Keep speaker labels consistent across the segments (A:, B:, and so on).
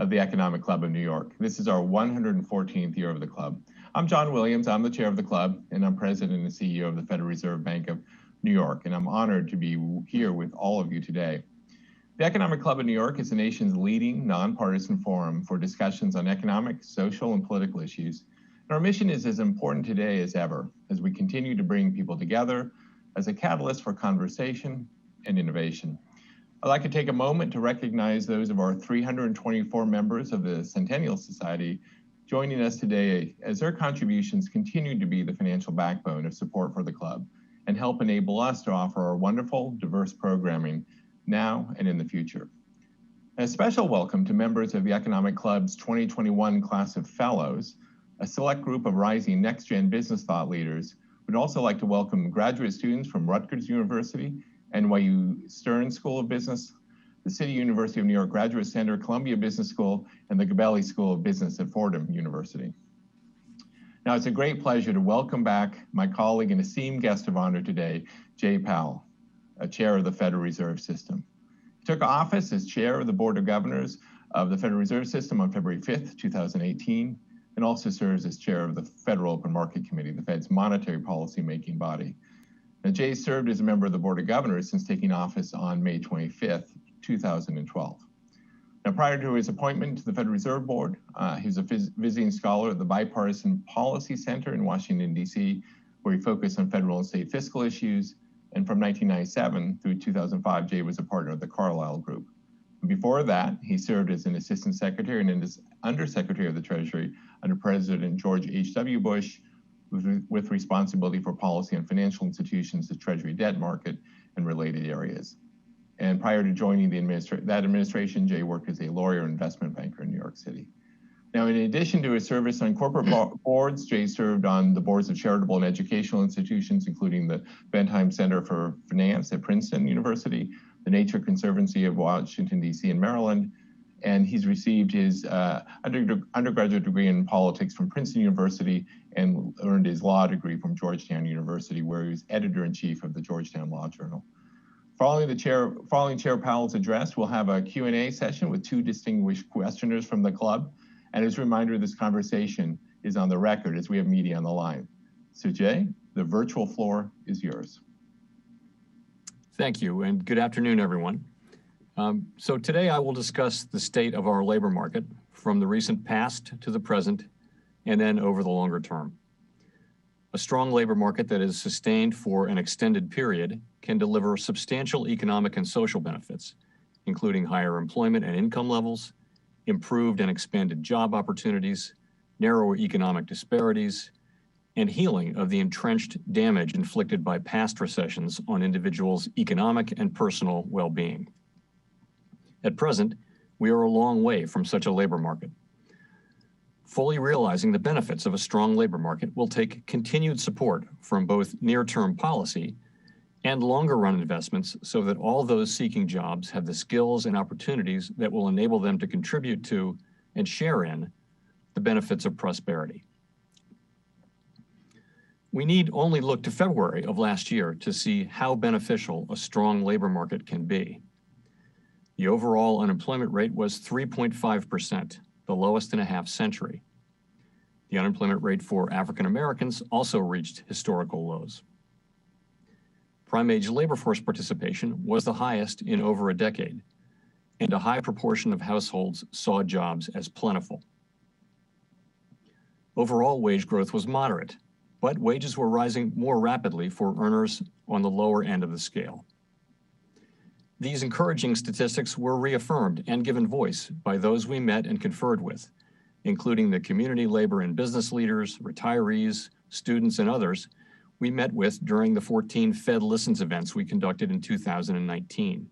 A: of the Economic Club of New York. This is our 114th year of the club. I'm John Williams, I'm the chair of the club, and I'm president and CEO of the Federal Reserve Bank of New York, and I'm honored to be here with all of you today. The Economic Club of New York is the nation's leading nonpartisan forum for discussions on economic, social, and political issues. And our mission is as important today as ever, as we continue to bring people together as a catalyst for conversation and innovation. I'd like to take a moment to recognize those of our 324 members of the Centennial Society joining us today, as their contributions continue to be the financial backbone of support for the club and help enable us to offer our wonderful, diverse programming now and in the future. A special welcome to members of the Economic Club's 2021 class of fellows, a select group of rising next-gen business thought leaders. We'd also like to welcome graduate students from Rutgers University, NYU Stern School of Business, the City University of New York Graduate Center, Columbia Business School, and the Gabelli School of Business at Fordham University. Now, it's a great pleasure to welcome back my colleague and esteemed guest of honor today, Jay Powell, a chair of the Federal Reserve System. He took office as chair of the Board of Governors of the Federal Reserve System on February 5th, 2018, and also serves as chair of the Federal Open Market Committee, the Fed's monetary policy making body. Now, Jay served as a member of the Board of Governors since taking office on May 25th, 2012. Now, prior to his appointment to the Federal Reserve Board, he was a visiting scholar at the Bipartisan Policy Center in Washington, D.C., where he focused on federal and state fiscal issues. And from 1997 through 2005, Jay was a partner of the Carlyle Group. And before that, he served as an assistant secretary and as undersecretary of the Treasury under President George H.W. Bush, with responsibility for policy on financial institutions, the Treasury debt market, and related areas. And prior to joining that administration, Jay worked as a lawyer and investment banker in New York City. Now, in addition to his service on corporate boards, Jay served on the boards of charitable and educational institutions, including the Bentheim Center for Finance at Princeton University, the Nature Conservancy of Washington, D.C. and Maryland, and he's received his undergraduate degree in politics from Princeton University and earned his law degree from Georgetown University, where he was editor-in-chief of the Georgetown Law Journal. Following Chair Powell's address, we'll have a Q&A session with two distinguished questioners from the club. And as a reminder, this conversation is on the record as we have media on the line. So Jay, the virtual floor is yours.
B: Thank you, and good afternoon, everyone. So today I will discuss the state of our labor market from the recent past to the present, and then over the longer term. A strong labor market that is sustained for an extended period can deliver substantial economic and social benefits, including higher employment and income levels, improved and expanded job opportunities, narrower economic disparities, and healing of the entrenched damage inflicted by past recessions on individuals' economic and personal well-being. At present, we are a long way from such a labor market. Fully realizing the benefits of a strong labor market will take continued support from both near-term policy and longer-run investments so that all those seeking jobs have the skills and opportunities that will enable them to contribute to and share in the benefits of prosperity. We need only look to February of last year to see how beneficial a strong labor market can be. The overall unemployment rate was 3.5%, the lowest in a half century. The unemployment rate for African Americans also reached historical lows. Prime-age labor force participation was the highest in over a decade, and a high proportion of households saw jobs as plentiful. Overall wage growth was moderate, but wages were rising more rapidly for earners on the lower end of the scale. These encouraging statistics were reaffirmed and given voice by those we met and conferred with, including the community labor and business leaders, retirees, students, and others we met with during the 14 Fed Listens events we conducted in 2019.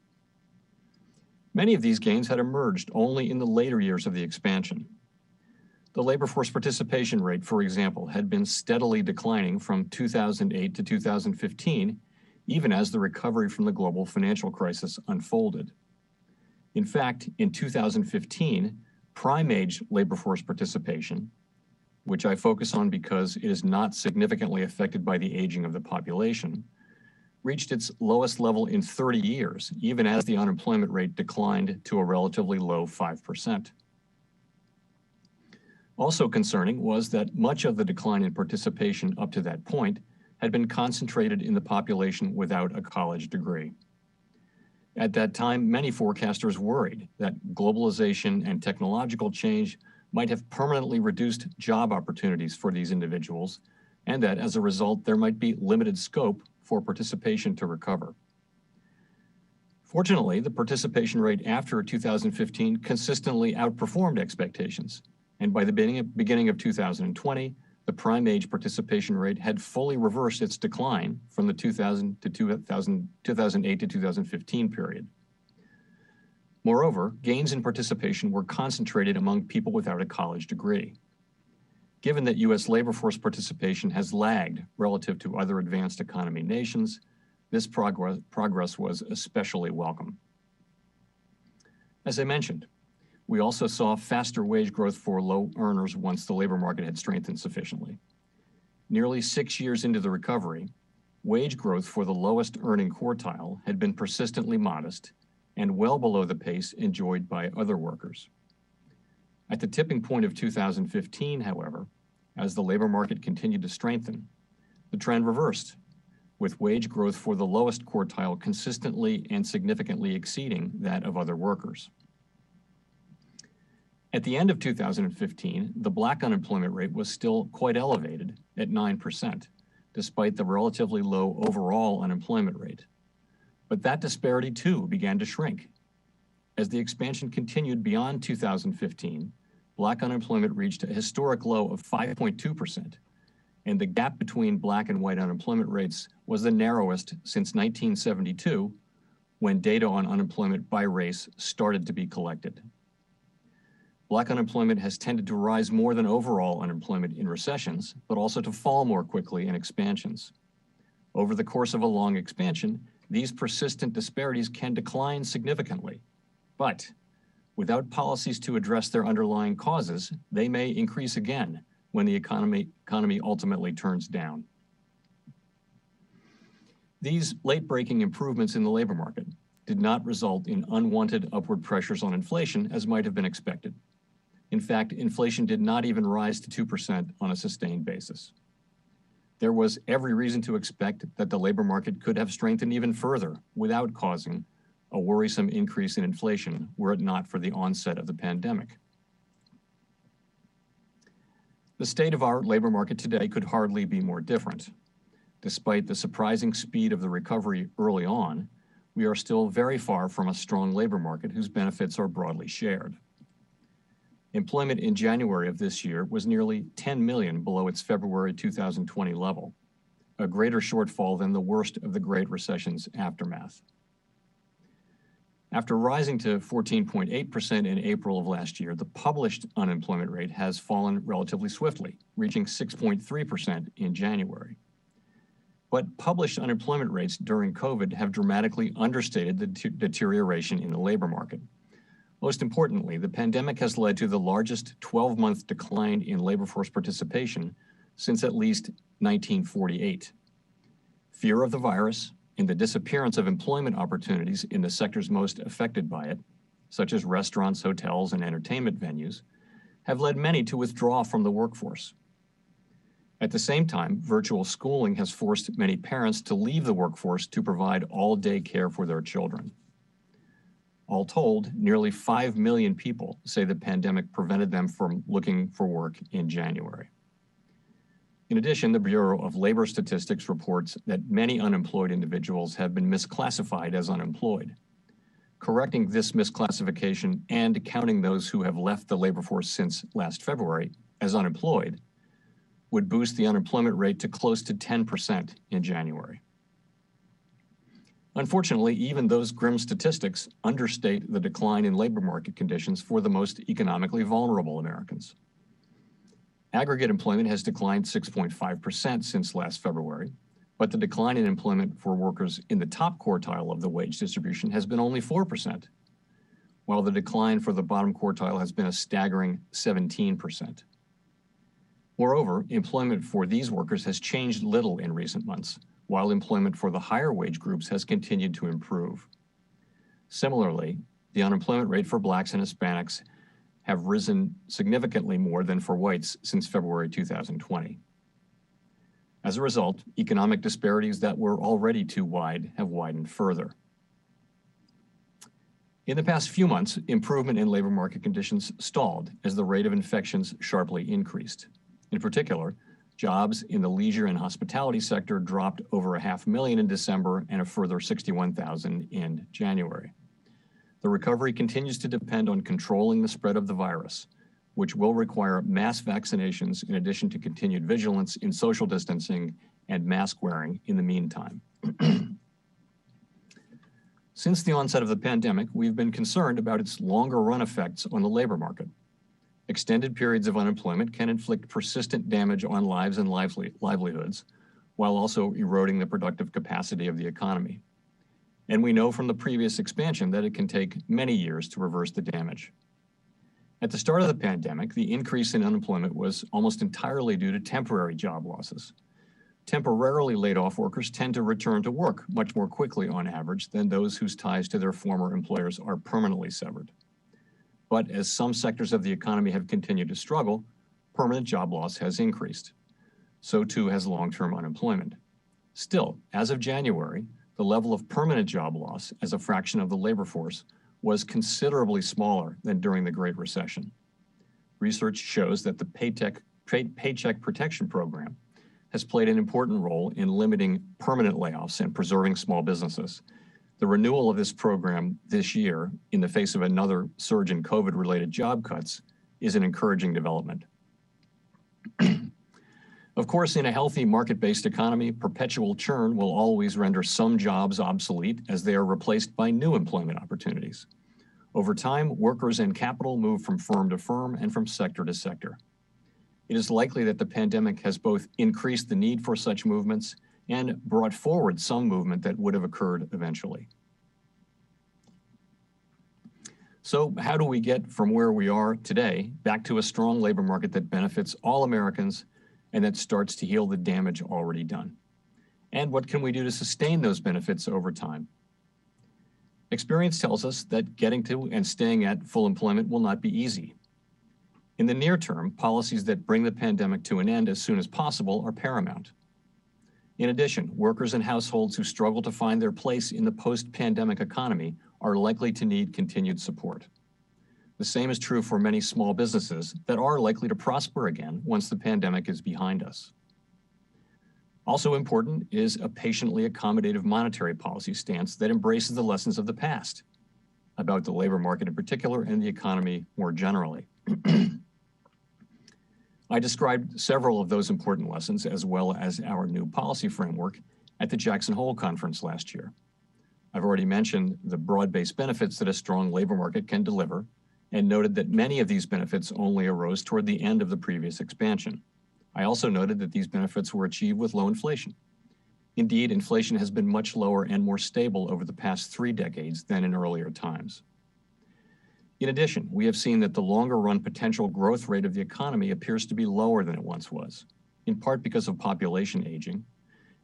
B: Many of these gains had emerged only in the later years of the expansion. The labor force participation rate, for example, had been steadily declining from 2008 to 2015, even as the recovery from the global financial crisis unfolded. In fact, in 2015, prime-age labor force participation, which I focus on because it is not significantly affected by the aging of the population, reached its lowest level in 30 years, even as the unemployment rate declined to a relatively low 5%. Also concerning was that much of the decline in participation up to that point had been concentrated in the population without a college degree. At that time, many forecasters worried that globalization and technological change might have permanently reduced job opportunities for these individuals, and that as a result, there might be limited scope for participation to recover. Fortunately, the participation rate after 2015 consistently outperformed expectations, and by the beginning of 2020, the prime age participation rate had fully reversed its decline from the 2008 to 2015 period. Moreover, gains in participation were concentrated among people without a college degree. Given that U.S. labor force participation has lagged relative to other advanced economy nations, this progress was especially welcome. As I mentioned, we also saw faster wage growth for low earners once the labor market had strengthened sufficiently. Nearly 6 years into the recovery, wage growth for the lowest earning quartile had been persistently modest and well below the pace enjoyed by other workers. At the tipping point of 2015, however, as the labor market continued to strengthen, the trend reversed, with wage growth for the lowest quartile consistently and significantly exceeding that of other workers. At the end of 2015, the Black unemployment rate was still quite elevated at 9%, despite the relatively low overall unemployment rate. But that disparity too began to shrink. As the expansion continued beyond 2015, Black unemployment reached a historic low of 5.2%, and the gap between Black and white unemployment rates was the narrowest since 1972, when data on unemployment by race started to be collected. Black unemployment has tended to rise more than overall unemployment in recessions, but also to fall more quickly in expansions. Over the course of a long expansion, these persistent disparities can decline significantly, but without policies to address their underlying causes, they may increase again when the economy ultimately turns down. These late-breaking improvements in the labor market did not result in unwanted upward pressures on inflation as might have been expected. In fact, inflation did not even rise to 2% on a sustained basis. There was every reason to expect that the labor market could have strengthened even further without causing a worrisome increase in inflation were it not for the onset of the pandemic. The state of our labor market today could hardly be more different. Despite the surprising speed of the recovery early on, we are still very far from a strong labor market whose benefits are broadly shared. Employment in January of this year was nearly 10 million below its February 2020 level, a greater shortfall than the worst of the Great Recession's aftermath. After rising to 14.8% in April of last year, the published unemployment rate has fallen relatively swiftly, reaching 6.3% in January. But published unemployment rates during COVID have dramatically understated the deterioration in the labor market. Most importantly, the pandemic has led to the largest 12-month decline in labor force participation since at least 1948. Fear of the virus and the disappearance of employment opportunities in the sectors most affected by it, such as restaurants, hotels, and entertainment venues, have led many to withdraw from the workforce. At the same time, virtual schooling has forced many parents to leave the workforce to provide all-day care for their children. All told, nearly 5 million people say the pandemic prevented them from looking for work in January. In addition, the Bureau of Labor Statistics reports that many unemployed individuals have been misclassified as unemployed. Correcting this misclassification and counting those who have left the labor force since last February as unemployed would boost the unemployment rate to close to 10% in January. Unfortunately, even those grim statistics understate the decline in labor market conditions for the most economically vulnerable Americans. Aggregate employment has declined 6.5% since last February, but the decline in employment for workers in the top quartile of the wage distribution has been only 4%, while the decline for the bottom quartile has been a staggering 17%. Moreover, employment for these workers has changed little in recent months, while employment for the higher wage groups has continued to improve. Similarly, the unemployment rate for Blacks and Hispanics have risen significantly more than for whites since February 2020. As a result, economic disparities that were already too wide have widened further. In the past few months, improvement in labor market conditions stalled as the rate of infections sharply increased. In particular, jobs in the leisure and hospitality sector dropped over 500,000 in December and a further 61,000 in January. The recovery continues to depend on controlling the spread of the virus, which will require mass vaccinations in addition to continued vigilance in social distancing and mask wearing in the meantime. Since the onset of the pandemic, we've been concerned about its longer run effects on the labor market. Extended periods of unemployment can inflict persistent damage on lives and livelihoods, while also eroding the productive capacity of the economy. And we know from the previous expansion that it can take many years to reverse the damage. At the start of the pandemic, the increase in unemployment was almost entirely due to temporary job losses. Temporarily laid off workers tend to return to work much more quickly on average than those whose ties to their former employers are permanently severed. But as some sectors of the economy have continued to struggle, permanent job loss has increased. So too has long-term unemployment. Still, as of January, the level of permanent job loss as a fraction of the labor force was considerably smaller than during the Great Recession. Research shows that the Paycheck Protection Program has played an important role in limiting permanent layoffs and preserving small businesses. The renewal of this program this year, in the face of another surge in COVID-related job cuts, is an encouraging development. Of course, in a healthy market-based economy, perpetual churn will always render some jobs obsolete as they are replaced by new employment opportunities. Over time, workers and capital move from firm to firm and from sector to sector. It is likely that the pandemic has both increased the need for such movements and brought forward some movement that would have occurred eventually. So how do we get from where we are today back to a strong labor market that benefits all Americans and that starts to heal the damage already done? And what can we do to sustain those benefits over time? Experience tells us that getting to and staying at full employment will not be easy. In the near term, policies that bring the pandemic to an end as soon as possible are paramount. In addition, workers and households who struggle to find their place in the post-pandemic economy are likely to need continued support. The same is true for many small businesses that are likely to prosper again once the pandemic is behind us. Also important is a patiently accommodative monetary policy stance that embraces the lessons of the past about the labor market in particular and the economy more generally. I described several of those important lessons as well as our new policy framework at the Jackson Hole Conference last year. I've already mentioned the broad-based benefits that a strong labor market can deliver and noted that many of these benefits only arose toward the end of the previous expansion. I also noted that these benefits were achieved with low inflation. Indeed, inflation has been much lower and more stable over the past 3 decades than in earlier times. In addition, we have seen that the longer-run potential growth rate of the economy appears to be lower than it once was, in part because of population aging,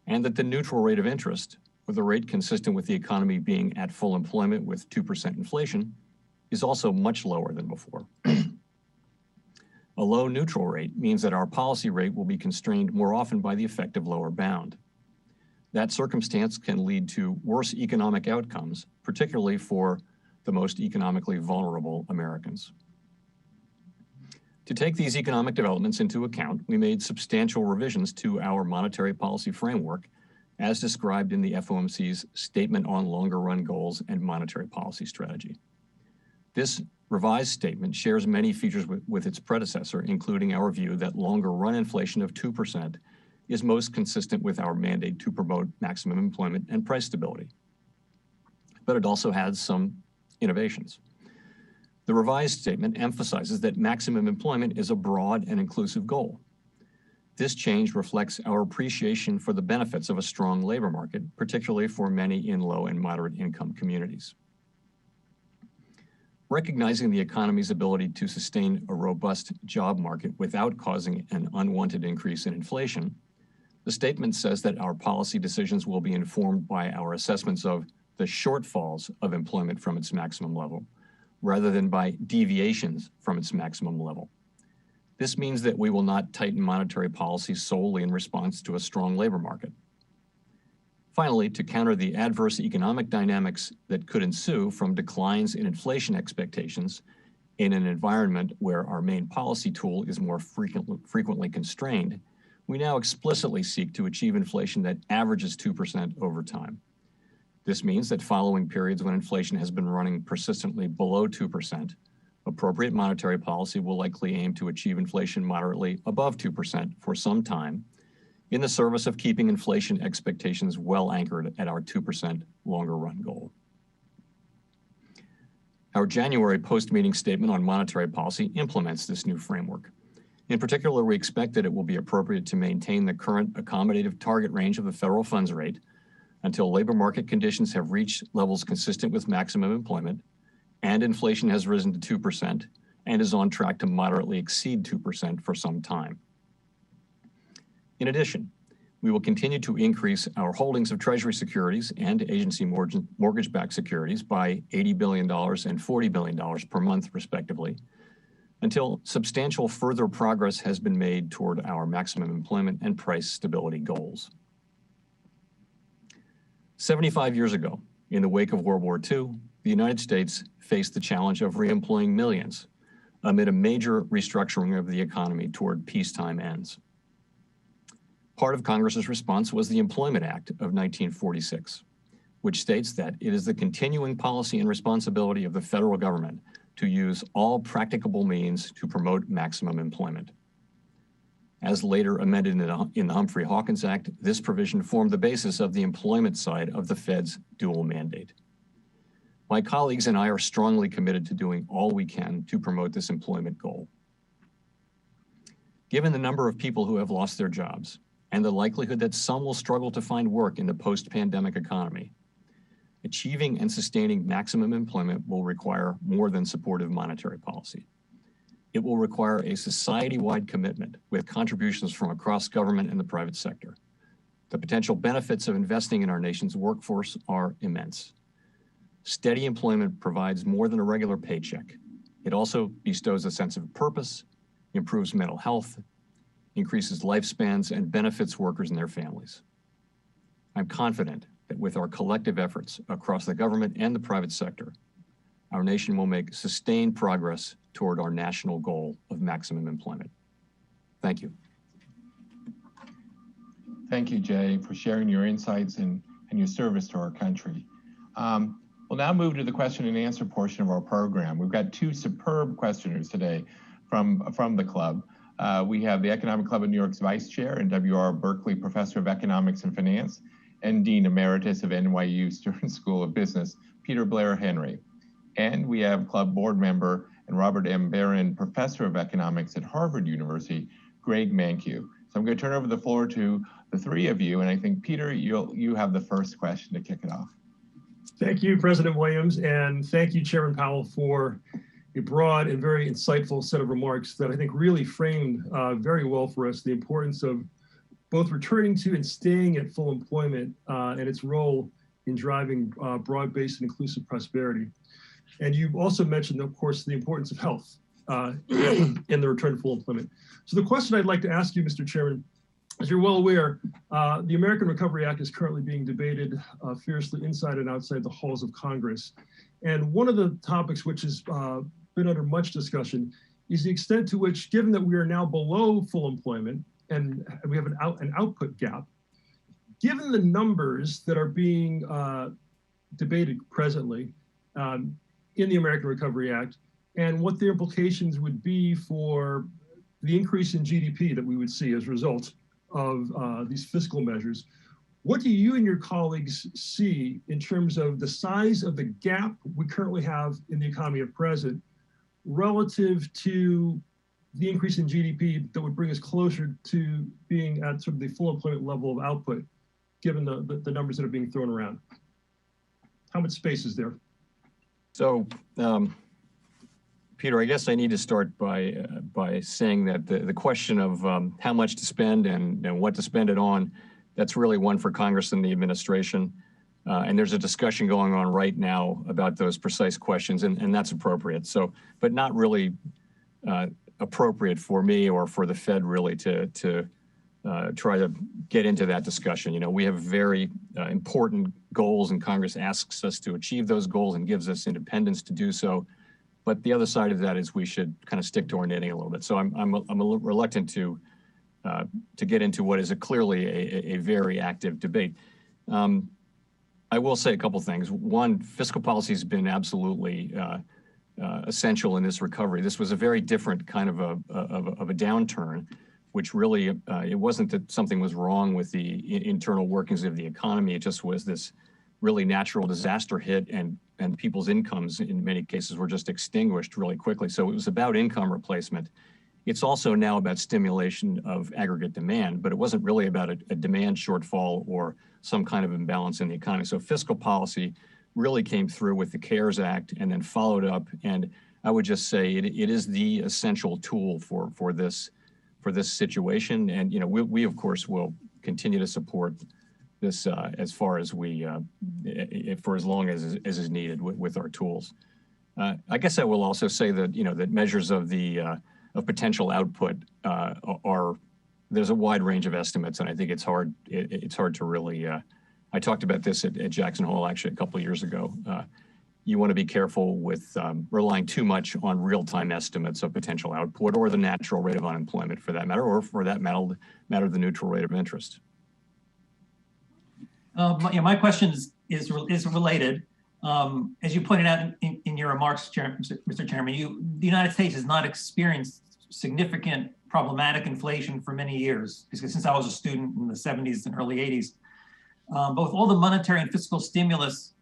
B: and that the neutral rate of interest, with a rate consistent with the economy being at full employment with 2% inflation, is also much lower than before. A low neutral rate means that our policy rate will be constrained more often by the effective lower bound. That circumstance can lead to worse economic outcomes, particularly for the most economically vulnerable Americans. To take these economic developments into account, we made substantial revisions to our monetary policy framework as described in the FOMC's Statement on Longer Run Goals and Monetary Policy Strategy. This revised statement shares many features with its predecessor, including our view that longer run inflation of 2% is most consistent with our mandate to promote maximum employment and price stability. But it also has some innovations. The revised statement emphasizes that maximum employment is a broad and inclusive goal. This change reflects our appreciation for the benefits of a strong labor market, particularly for many in low and moderate income communities. Recognizing the economy's ability to sustain a robust job market without causing an unwanted increase in inflation, the statement says that our policy decisions will be informed by our assessments of the shortfalls of employment from its maximum level, rather than by deviations from its maximum level. This means that we will not tighten monetary policy solely in response to a strong labor market. Finally, to counter the adverse economic dynamics that could ensue from declines in inflation expectations in an environment where our main policy tool is more frequently constrained, we now explicitly seek to achieve inflation that averages 2% over time. This means that following periods when inflation has been running persistently below 2%, appropriate monetary policy will likely aim to achieve inflation moderately above 2% for some time, in the service of keeping inflation expectations well anchored at our 2% longer run goal. Our January post-meeting statement on monetary policy implements this new framework. In particular, we expect that it will be appropriate to maintain the current accommodative target range of the federal funds rate until labor market conditions have reached levels consistent with maximum employment and inflation has risen to 2% and is on track to moderately exceed 2% for some time. In addition, we will continue to increase our holdings of Treasury securities and agency mortgage-backed securities by $80 billion and $40 billion per month, respectively, until substantial further progress has been made toward our maximum employment and price stability goals. 75 years ago, in the wake of World War II, the United States faced the challenge of reemploying millions amid a major restructuring of the economy toward peacetime ends. Part of Congress's response was the Employment Act of 1946, which states that it is the continuing policy and responsibility of the federal government to use all practicable means to promote maximum employment. As later amended in the Humphrey-Hawkins Act, this provision formed the basis of the employment side of the Fed's dual mandate. My colleagues and I are strongly committed to doing all we can to promote this employment goal. Given the number of people who have lost their jobs and the likelihood that some will struggle to find work in the post-pandemic economy, achieving and sustaining maximum employment will require more than supportive monetary policy. It will require a society-wide commitment with contributions from across government and the private sector. The potential benefits of investing in our nation's workforce are immense. Steady employment provides more than a regular paycheck. It also bestows a sense of purpose, improves mental health, increases lifespans, and benefits workers and their families. I'm confident that with our collective efforts across the government and the private sector, our nation will make sustained progress toward our national goal of maximum employment. Thank you.
A: Thank you, Jay, for sharing your insights and your service to our country. We'll now move to the question and answer portion of our program. We've got two superb questioners today from the club. We have the Economic Club of New York's Vice Chair and W.R. Berkeley Professor of Economics and Finance and Dean Emeritus of NYU Stern School of Business, Peter Blair Henry. And we have club board member and Robert M. Barron Professor of Economics at Harvard University, Greg Mankiw. So I'm going to turn over the floor to the three of you, and I think, Peter, you have the first question to kick it off.
C: Thank you, President Williams, and thank you, Chairman Powell, for a broad and very insightful set of remarks that I think really framed very well for us the importance of both returning to and staying at full employment and its role in driving broad-based and inclusive prosperity. And you've also mentioned, of course, the importance of health in the return to full employment. So the question I'd like to ask you, Mr. Chairman, as you're well aware, the American Recovery Act is currently being debated fiercely inside and outside the halls of Congress. And one of the topics which has been under much discussion is the extent to which, given that we are now below full employment and we have an output gap, given the numbers that are being debated presently in the American Recovery Act and what the implications would be for the increase in GDP that we would see as a result of these fiscal measures, what do you and your colleagues see in terms of the size of the gap we currently have in the economy at present relative to the increase in GDP that would bring us closer to being at sort of the full employment level of output, given the numbers that are being thrown around? How much space is there?
B: So, Peter, I guess I need to start by saying that the question of how much to spend and what to spend it on, that's really one for Congress and the administration. And there's a discussion going on right now about those precise questions, and that's appropriate. So, but not really appropriate for me or for the Fed really to try to get into that discussion. You know, we have very important goals, and Congress asks us to achieve those goals and gives us independence to do so. But the other side of that is we should kind of stick to our knitting a little bit. So I'm a little reluctant to get into what is clearly a very active debate. I will say a couple things. One, fiscal policy has been absolutely essential in this recovery. This was a very different kind of a downturn, which really, it wasn't that something was wrong with the internal workings of the economy. It just was this really natural disaster hit, and people's incomes in many cases were just extinguished really quickly. So it was about income replacement. It's also now about stimulation of aggregate demand, but it wasn't really about a demand shortfall or some kind of imbalance in the economy. So fiscal policy really came through with the CARES Act and then followed up. And I would just say it is the essential tool for this situation. And you know, we of course will continue to support this as far as for as long as is needed with our tools. I guess I will also say that that measures of potential output there's a wide range of estimates, and I think it's hard to really. I talked about this at Jackson Hole actually a couple of years ago. You want to be careful with relying too much on real-time estimates of potential output or the natural rate of unemployment, for that matter, or for that matter, the neutral rate of interest.
D: My question is related. As you pointed out in your remarks, Mr. Chairman, the United States has not experienced significant problematic inflation for many years, because since I was a student in the 70s and early 80s. But with all the monetary and fiscal stimulus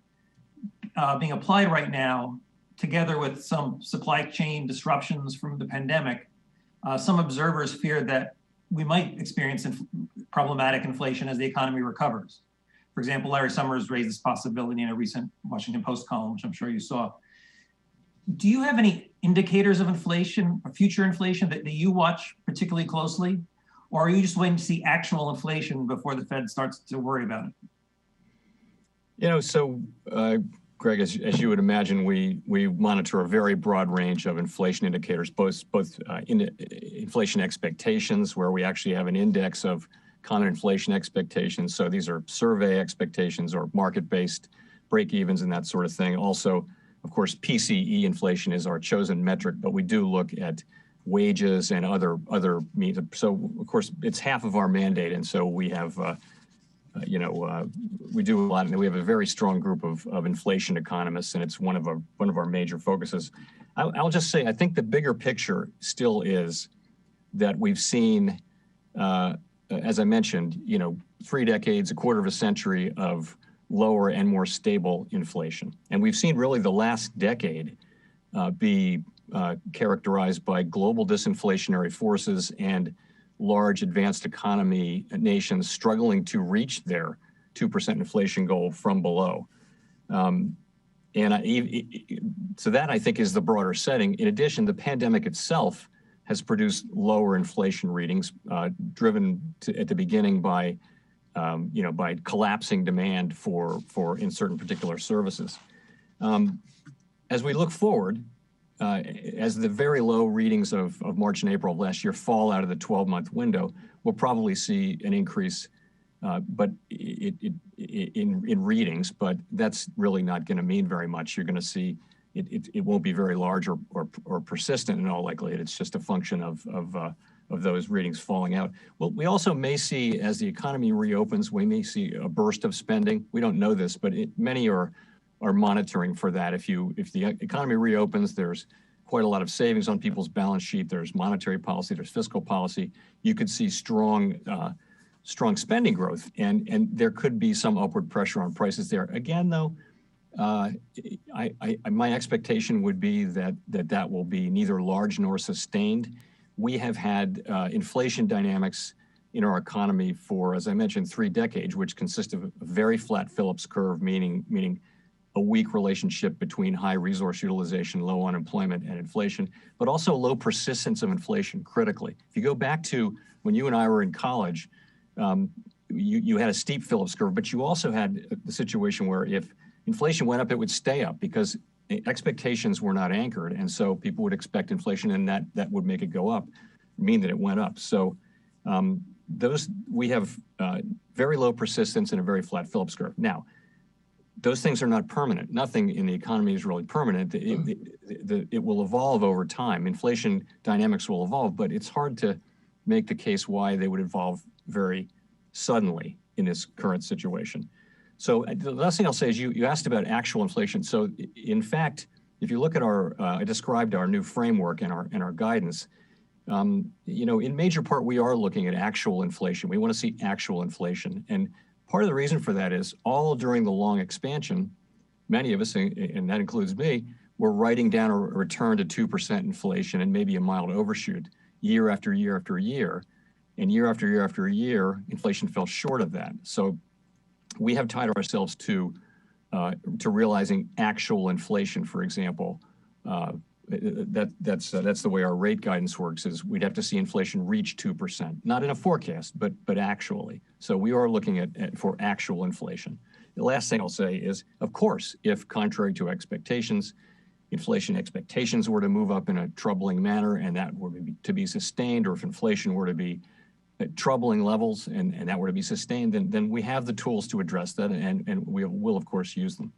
D: being applied right now, together with some supply chain disruptions from the pandemic, some observers fear that we might experience problematic inflation as the economy recovers. For example, Larry Summers raised this possibility in a recent Washington Post column, which I'm sure you saw. Do you have any indicators of inflation or future inflation that you watch particularly closely? Or are you just waiting to see actual inflation before the Fed starts to worry about it?
B: Greg, as you would imagine, we monitor a very broad range of inflation indicators, both inflation expectations, where we actually have an index of common inflation expectations. So these are survey expectations or market-based break-evens and that sort of thing. Also, of course, PCE inflation is our chosen metric, but we do look at wages and other means. So, of course, it's half of our mandate, and so we have, we do a lot, and we have a very strong group of inflation economists, and it's one of our major focuses. I'll just say, I think the bigger picture still is that we've seen, as I mentioned, 3 decades, a quarter of a century of lower and more stable inflation. And we've seen really the last decade be characterized by global disinflationary forces and large advanced economy nations struggling to reach their 2% inflation goal from below. So that, I think, is the broader setting. In addition, the pandemic itself has produced lower inflation readings, driven at the beginning by collapsing demand for in certain particular services. As we look forward, as the very low readings of March and April of last year fall out of the 12-month window, we'll probably see an increase, but in readings. But that's really not going to mean very much. You're going to see it won't be very large or persistent in all likelihood. It's just a function of those readings falling out. Well, we also may see, as the economy reopens, we may see a burst of spending. We don't know this, but many are monitoring for that. If the economy reopens, there's quite a lot of savings on people's balance sheet. There's monetary policy, there's fiscal policy. You could see strong spending growth, and there could be some upward pressure on prices there. Again, though, my expectation would be that will be neither large nor sustained. We have had inflation dynamics in our economy for, as I mentioned, 3 decades, which consist of a very flat Phillips curve, meaning a weak relationship between high resource utilization, low unemployment, and inflation, but also low persistence of inflation critically. If you go back to when you and I were in college, you had a steep Phillips curve, but you also had the situation where if inflation went up, it would stay up because expectations were not anchored. And so people would expect inflation, and that would make it go up, mean that it went up. So we have very low persistence and a very flat Phillips curve. Now, those things are not permanent. Nothing in the economy is really permanent. It will evolve over time. Inflation dynamics will evolve, but it's hard to make the case why they would evolve very suddenly in this current situation. So the last thing I'll say is you asked about actual inflation. So in fact, if you look at I described our new framework and our guidance, in major part, we are looking at actual inflation. We want to see actual inflation. And part of the reason for that is all during the long expansion, many of us, and that includes me, were writing down a return to 2% inflation and maybe a mild overshoot year after year after year. And year after year after year, inflation fell short of that. So we have tied ourselves to realizing actual inflation, for example. That's the way our rate guidance works, is we'd have to see inflation reach 2%, not in a forecast, but actually. So we are looking for actual inflation. The last thing I'll say is, of course, if contrary to expectations, inflation expectations were to move up in a troubling manner and that were to be sustained, or if inflation were to be at troubling levels and that were to be sustained, then we have the tools to address that, and we will, of course, use them.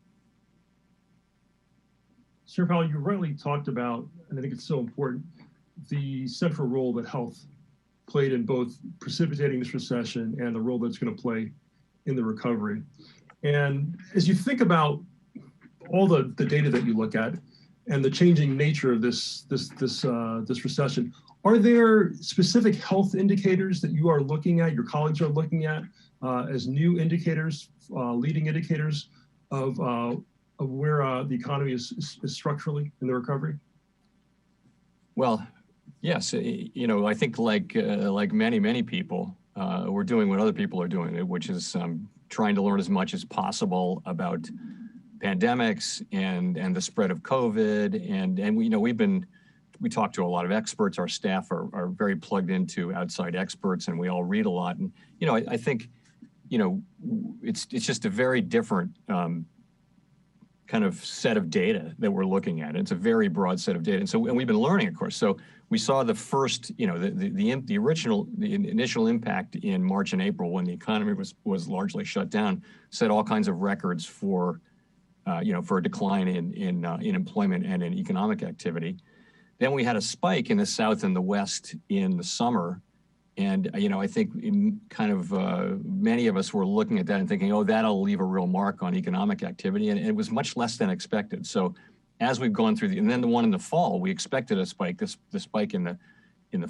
C: Chair Powell, you rightly talked about, and I think it's so important, the central role that health played in both precipitating this recession and the role that it's going to play in the recovery. And as you think about all the data that you look at and the changing nature of this recession, are there specific health indicators that you are looking at, your colleagues are looking at, as new indicators, leading indicators of where the economy is structurally in the recovery?
B: Well, yes. I think like many people, we're doing what other people are doing, which is trying to learn as much as possible about pandemics and the spread of COVID. And we talk to a lot of experts. Our staff are very plugged into outside experts, and we all read a lot. And I think it's just a very different kind of set of data that we're looking at. It's a very broad set of data. And we've been learning, of course. So we saw the first, the initial impact in March and April, when the economy was largely shut down, set all kinds of records for a decline in employment and in economic activity. Then we had a spike in the South and the West in the summer. And, I think many of us were looking at that and thinking, oh, that'll leave a real mark on economic activity. And it was much less than expected. So as we've gone through and then the one in the fall, we expected a spike. The spike in the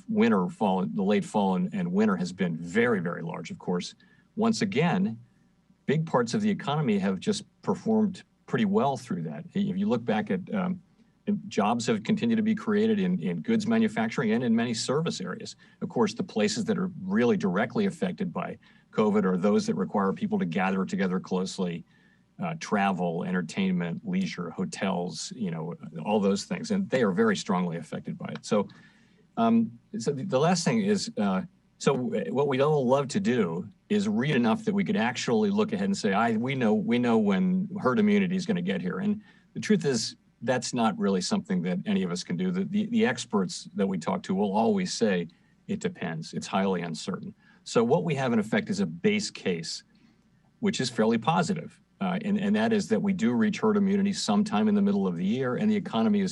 B: winter, fall, the late fall and winter has been very, very large, of course. Once again, big parts of the economy have just performed pretty well through that. If you look back at jobs have continued to be created in goods manufacturing and in many service areas. Of course, the places that are really directly affected by COVID are those that require people to gather together closely, travel, entertainment, leisure, hotels, all those things. And they are very strongly affected by it. So, the last thing is, so what we'd all love to do is read enough that we could actually look ahead and say, we know when herd immunity is going to get here. And the truth is, that's not really something that any of us can do. The experts that we talk to will always say it depends. It's highly uncertain. So what we have in effect is a base case, which is fairly positive. And that is that we do reach herd immunity sometime in the middle of the year, and the economy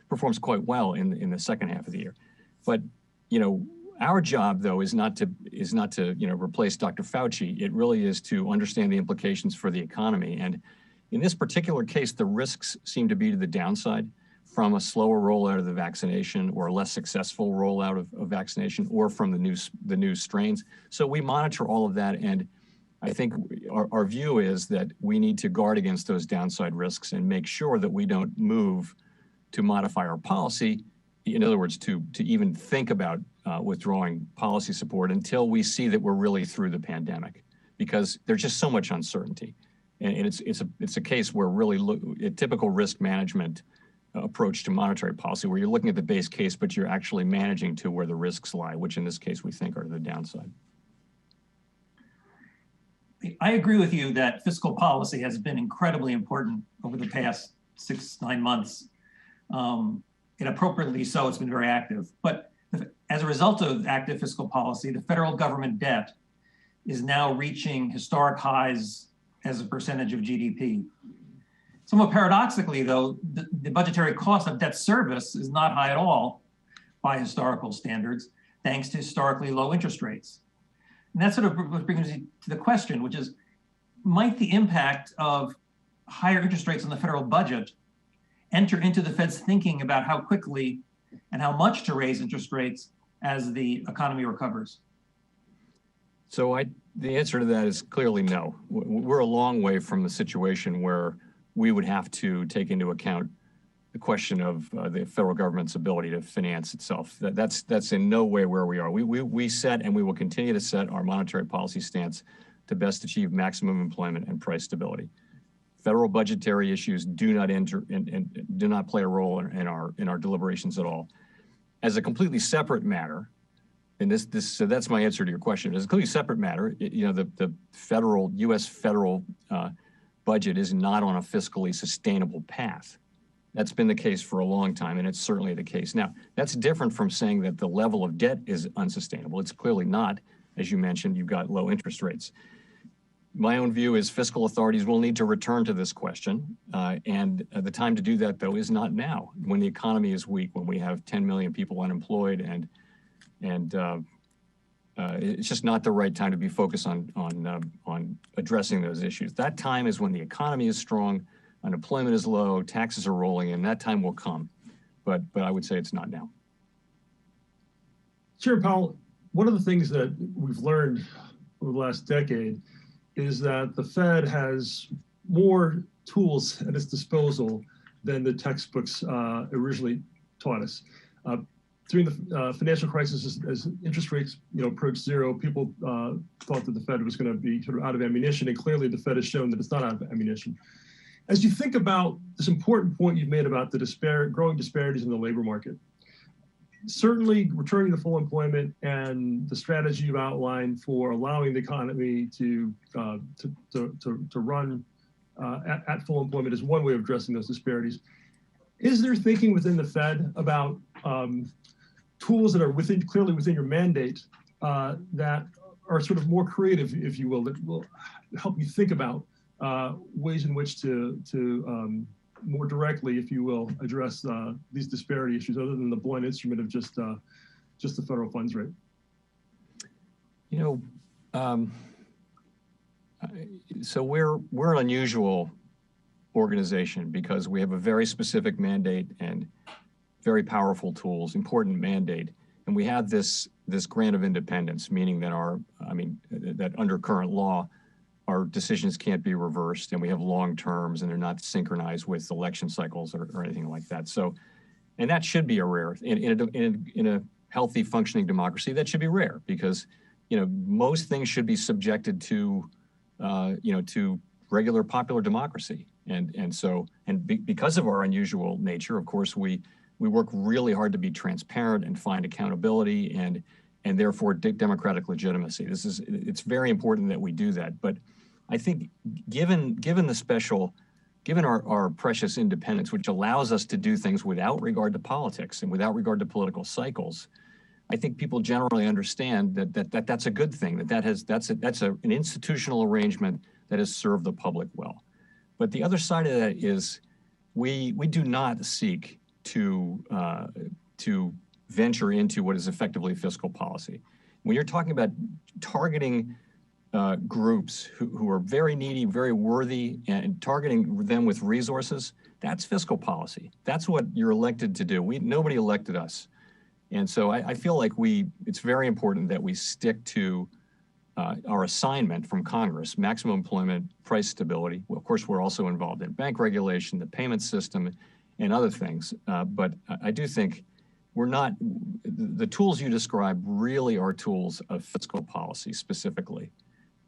B: performs quite well in the second half of the year. But our job, though, is not to replace Dr. Fauci. It really is to understand the implications for the economy. And in this particular case, the risks seem to be to the downside from a slower rollout of the vaccination or a less successful rollout of vaccination, or from the new strains. So we monitor all of that, and I think our view is that we need to guard against those downside risks and make sure that we don't move to modify our policy. In other words, to even think about withdrawing policy support until we see that we're really through the pandemic, because there's just so much uncertainty. And it's a case where really a typical risk management approach to monetary policy, where you're looking at the base case, but you're actually managing to where the risks lie, which in this case we think are the downside.
D: I agree with you that fiscal policy has been incredibly important over the past 6-9 months. And appropriately so, it's been very active. But as a result of active fiscal policy, the federal government debt is now reaching historic highs as a percentage of GDP. Somewhat paradoxically, though, the budgetary cost of debt service is not high at all by historical standards, thanks to historically low interest rates. And that sort of brings me to the question, which is, might the impact of higher interest rates on the federal budget enter into the Fed's thinking about how quickly and how much to raise interest rates as the economy recovers?
B: So the answer to that is clearly no. We're a long way from the situation where we would have to take into account the question of the federal government's ability to finance itself. That's in no way where we are. We set and we will continue to set our monetary policy stance to best achieve maximum employment and price stability. Federal budgetary issues do not enter and do not play a role in our deliberations at all. As a completely separate matter, and so that's my answer to your question. As a completely separate matter, the U.S. federal budget is not on a fiscally sustainable path. That's been the case for a long time, and it's certainly the case now. That's different from saying that the level of debt is unsustainable. It's clearly not. As you mentioned, you've got low interest rates. My own view is fiscal authorities will need to return to this question, and the time to do that, though, is not now, when the economy is weak, when we have 10 million people unemployed, and it's just not the right time to be focused on addressing those issues. That time is when the economy is strong, unemployment is low, taxes are rolling in. That time will come, but I would say it's not now.
C: Chair Powell, one of the things that we've learned over the last decade is that the Fed has more tools at its disposal than the textbooks originally taught us. During the financial crisis, as interest rates approached zero, people thought that the Fed was going to be sort of out of ammunition, and clearly the Fed has shown that it's not out of ammunition. As you think about this important point you've made about the growing disparities in the labor market, certainly returning to full employment and the strategy you've outlined for allowing the economy to run at full employment is one way of addressing those disparities. Is there thinking within the Fed about tools that are clearly within your mandate that are sort of more creative, if you will, that will help you think about ways in which to more directly, if you will, address these disparity issues, other than the blunt instrument of just the federal funds rate?
B: So we're an unusual organization because we have a very specific mandate and very powerful tools, important mandate, and we have this grant of independence, meaning that that under current law, our decisions can't be reversed, and we have long terms, and they're not synchronized with election cycles or anything like that. So, and that should be a rare in a healthy functioning democracy. That should be rare because most things should be subjected to to regular popular democracy, because of our unusual nature, of course, we work really hard to be transparent and find accountability and therefore democratic legitimacy. It's very important that we do that. But I think given our precious independence, which allows us to do things without regard to politics and without regard to political cycles, I think people generally understand that's a good thing, that's an institutional arrangement that has served the public well. But the other side of that is we do not seek to venture into what is effectively fiscal policy. When you're talking about targeting groups who are very needy, very worthy, and targeting them with resources, that's fiscal policy. That's what you're elected to do. Nobody elected us. And so I feel like it's very important that we stick to our assignment from Congress, maximum employment, price stability. Well, of course, we're also involved in bank regulation, the payment system, and other things. But I do think the tools you describe really are tools of fiscal policy specifically.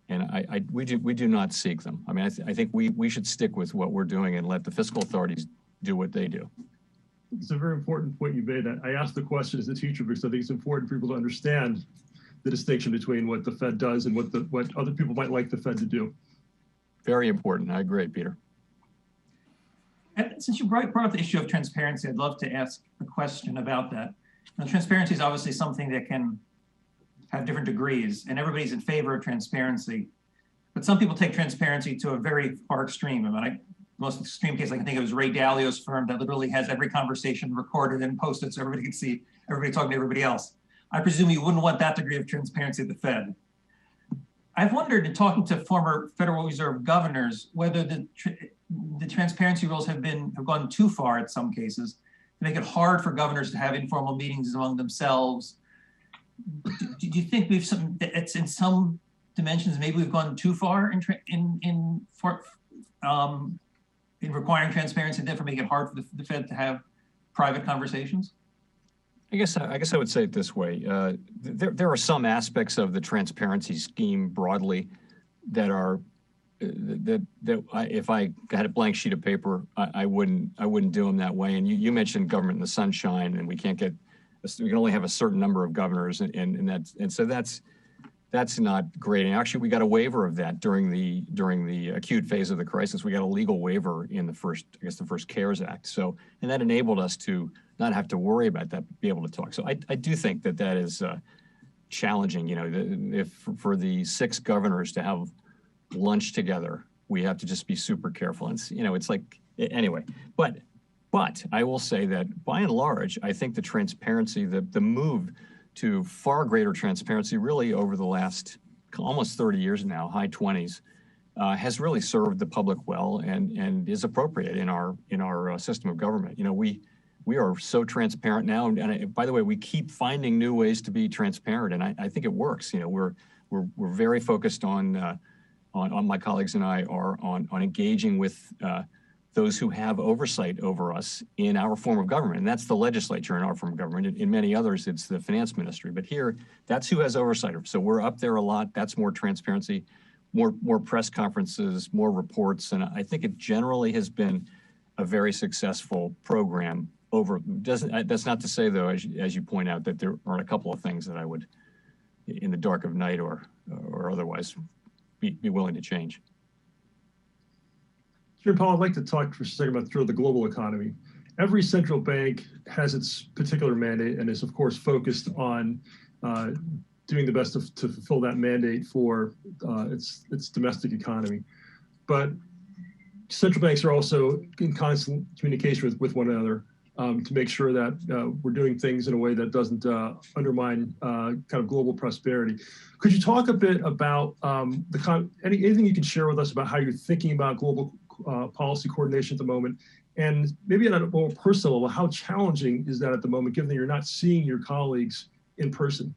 B: And we do not seek them. I mean, I think we should stick with what we're doing and let the fiscal authorities do what they do.
C: It's a very important point you made. I asked the question as a teacher because I think it's important for people to understand the distinction between what the Fed does and what other people might like the Fed to do.
B: Very important. I agree, Peter.
D: And since you brought up the issue of transparency, I'd love to ask a question about that. Now, transparency is obviously something that can have different degrees, and everybody's in favor of transparency. But some people take transparency to a very far extreme. I mean, the most extreme case I can think of is Ray Dalio's firm that literally has every conversation recorded and posted so everybody can see everybody talking to everybody else. I presume you wouldn't want that degree of transparency at the Fed. I've wondered, in talking to former Federal Reserve governors, whether the transparency rules have gone too far in some cases to make it hard for governors to have informal meetings among themselves. Do you think it's in some dimensions maybe we've gone too far in requiring transparency and therefore make it hard for the Fed to have private conversations?
B: I guess I would say it this way. There are some aspects of the transparency scheme broadly that are if I had a blank sheet of paper, I wouldn't do them that way. And you mentioned government in the sunshine, and we can only have a certain number of governors, and so that's not great. And actually, we got a waiver of that during the acute phase of the crisis. We got a legal waiver in the first CARES Act. So, and that enabled us to not have to worry about that, but be able to talk. So I do think that is challenging. You know, if for the 6 governors to have lunch together, we have to just be super careful. And it's like, anyway, but I will say that by and large, I think the transparency, the move to far greater transparency really over the last almost 30 years now, high 20s, has really served the public well and is appropriate in our system of government. You know, we are so transparent now, and by the way, we keep finding new ways to be transparent, and I think it works. You know, we're very focused on my colleagues and I are on engaging with those who have oversight over us in our form of government, and that's the legislature in our form of government. In many others, it's the finance ministry, but here, that's who has oversight. So we're up there a lot. That's more transparency, more press conferences, more reports, and I think it generally has been a very successful program. That's not to say, though, as you point out, that there aren't a couple of things that I would, in the dark of night or otherwise, be willing to change.
C: Chair Powell, I'd like to talk for a second about the global economy. Every central bank has its particular mandate and is, of course, focused on doing the best to fulfill that mandate for its domestic economy. But central banks are also in constant communication with one another to make sure that we're doing things in a way that doesn't undermine kind of global prosperity. Could you talk a bit about anything you can share with us about how you're thinking about global policy coordination at the moment, and maybe at a more personal level, how challenging is that at the moment, given that you're not seeing your colleagues in person?